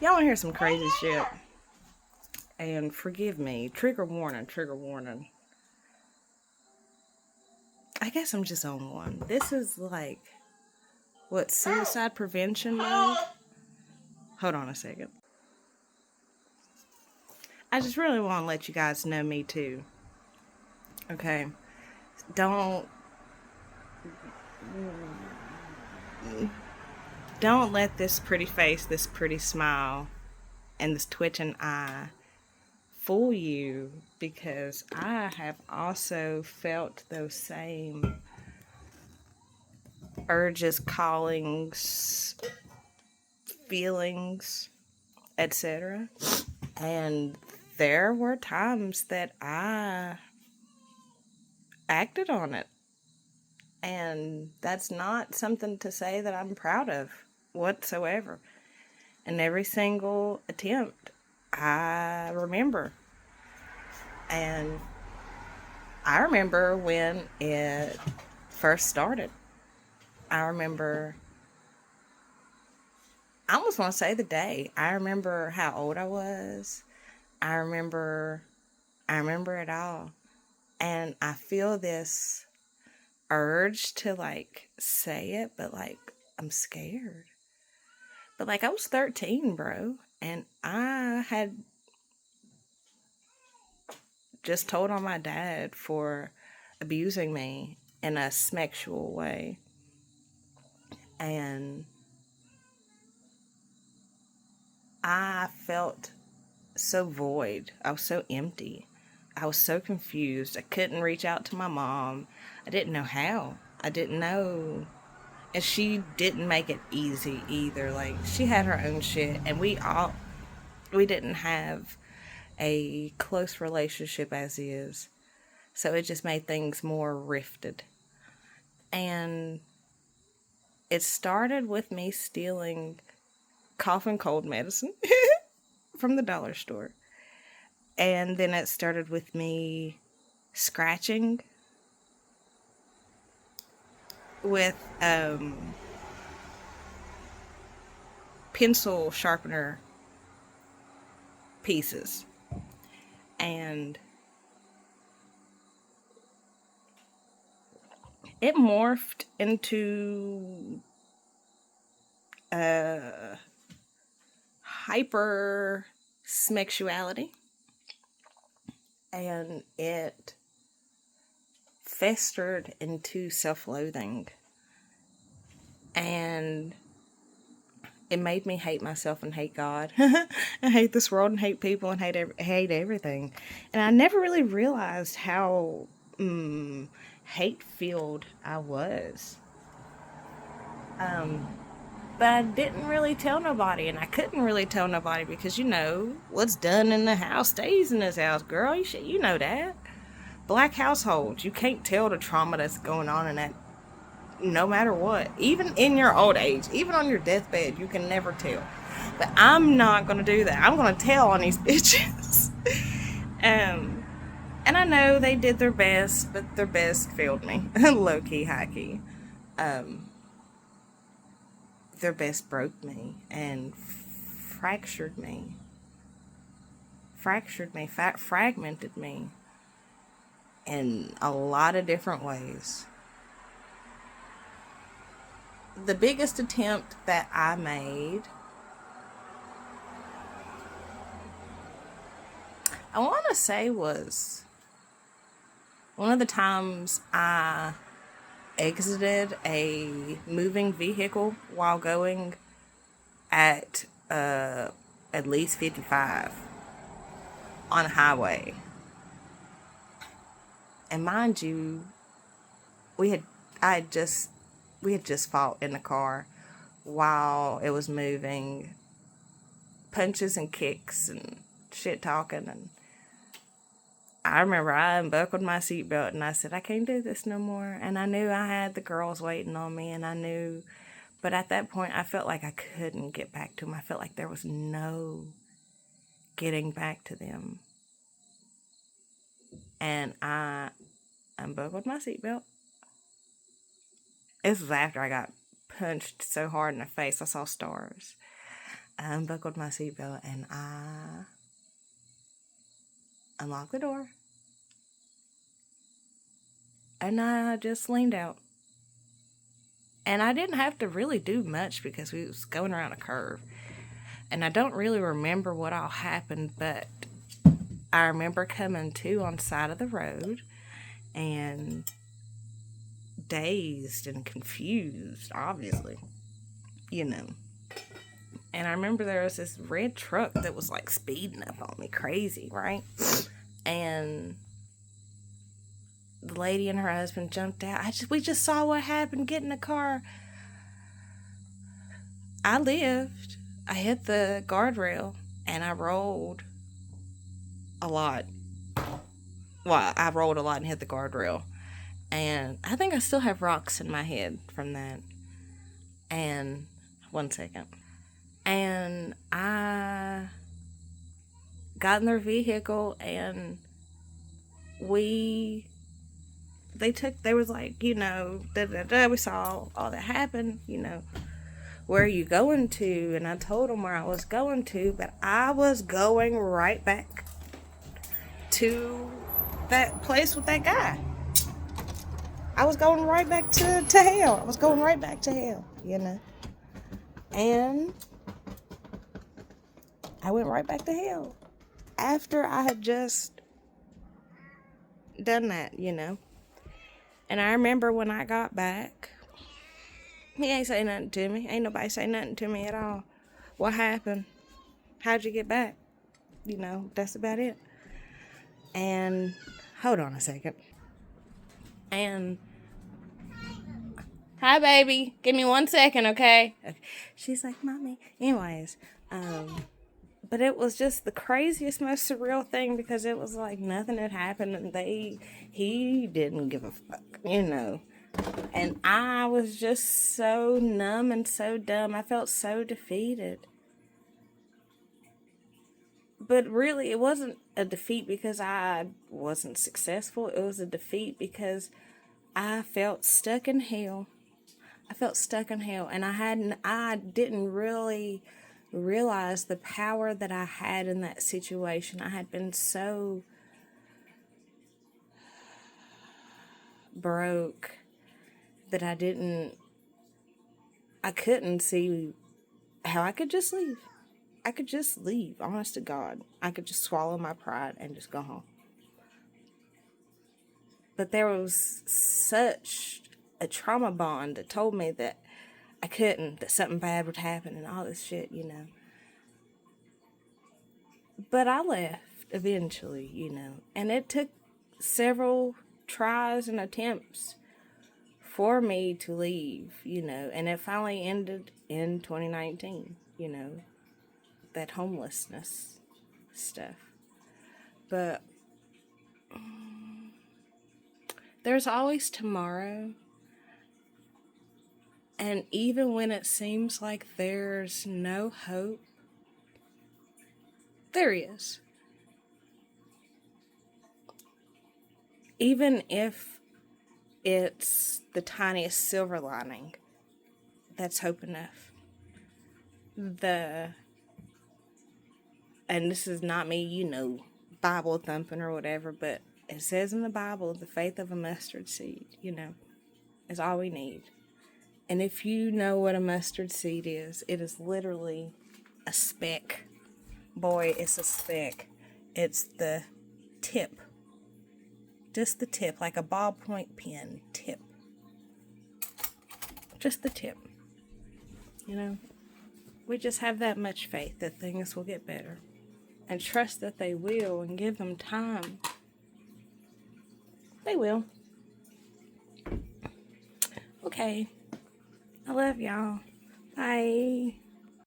Y'all want to hear some crazy shit? And forgive me. Trigger warning, trigger warning. I guess I'm just on one. This is like, what, suicide prevention mode? Hold on a second. I just really want to let you guys know me too. Okay? Don't don't let this pretty face, this pretty smile, and this twitching eye fool you, because I have also felt those same urges, callings, feelings, etc. And there were times that I acted on it. And that's not something to say that I'm proud of whatsoever. And every single attempt, I remember. And I remember when it first started. I remember, I almost want to say the day. I remember how old I was. I remember it all. And I feel this urge to like say it, but like I'm scared. But like I was 13, bro, and I had just told on my dad for abusing me in a sexual way. And I felt so void. I was so empty. I was so confused. I couldn't reach out to my mom. I didn't know how. I didn't know. And she didn't make it easy either. Like, she had her own shit, and we didn't have a close relationship as is. So it just made things more rifted. And it started with me stealing cough and cold medicine from the dollar store. And then it started with me scratching with pencil sharpener pieces. And it morphed into hyper sexuality, and it festered into self-loathing, and it made me hate myself and hate God and hate this world and hate people and hate everything. And I never really realized how hate-filled I was. But I didn't really tell nobody, and I couldn't really tell nobody because, what's done in the house stays in this house, girl. You know that. Black households, you can't tell the trauma that's going on in that, no matter what. Even in your old age, even on your deathbed, you can never tell. But I'm not going to do that. I'm going to tell on these bitches. And I know they did their best, but their best failed me. Low key, high key. Their best broke me and fractured me. Fragmented me in a lot of different ways. The biggest attempt that I made, I want to say, was one of the times I exited a moving vehicle while going at least 55 on a highway. And mind you, we had just fought in the car while it was moving, punches and kicks and shit talking. And I remember I unbuckled my seatbelt and I said, I can't do this no more. And I knew I had the girls waiting on me, and I knew, but at that point I felt like I couldn't get back to them. I felt like there was no getting back to them. And I unbuckled my seatbelt. This was after I got punched so hard in the face I saw stars. I unbuckled my seatbelt and I unlocked the door. And I just leaned out. And I didn't have to really do much because we was going around a curve. And I don't really remember what all happened, but I remember coming to on the side of the road and dazed and confused, obviously, you know. And I remember there was this red truck that was like speeding up on me crazy, right? And the lady and her husband jumped out. We just saw what happened. Get in the car. I lived. I hit the guardrail and I rolled a lot. Well, I rolled a lot and hit the guardrail. And I think I still have rocks in my head from that. And 1 second. And I got in their vehicle and they was like, we saw all that happen, where are you going to? And I told them where I was going to, but I was going right back to that place with that guy. I was going right back to hell. I was going right back to hell, And I went right back to hell after I had just done that, And I remember when I got back, he ain't say nothing to me. Ain't nobody say nothing to me at all. What happened? How'd you get back? That's about it. And hold on a second. And hi, baby. Give me 1 second, okay? She's like, Mommy. Anyways, but it was just the craziest, most surreal thing because it was like nothing had happened and he didn't give a fuck, And I was just so numb and so dumb. I felt so defeated. But really, it wasn't a defeat because I wasn't successful. It was a defeat because I felt stuck in hell. And I didn't really realize the power that I had in that situation. I had been so broke that I couldn't see how I could just leave. I could just leave, honest to God. I could just swallow my pride and just go home. But there was such a trauma bond that told me that I couldn't, that something bad would happen and all this shit, But I left eventually, And it took several tries and attempts for me to leave, And it finally ended in 2019, that homelessness stuff. But there's always tomorrow. And even when it seems like there's no hope, there is. Even if it's the tiniest silver lining, that's hope enough. And this is not me, Bible thumping or whatever, but it says in the Bible, the faith of a mustard seed, is all we need. And if you know what a mustard seed is, it is literally a speck. Boy, it's a speck. It's the tip. Just the tip, like a ballpoint pen tip. Just the tip. We just have that much faith that things will get better. And trust that they will and give them time. They will. Okay. I love y'all. Bye.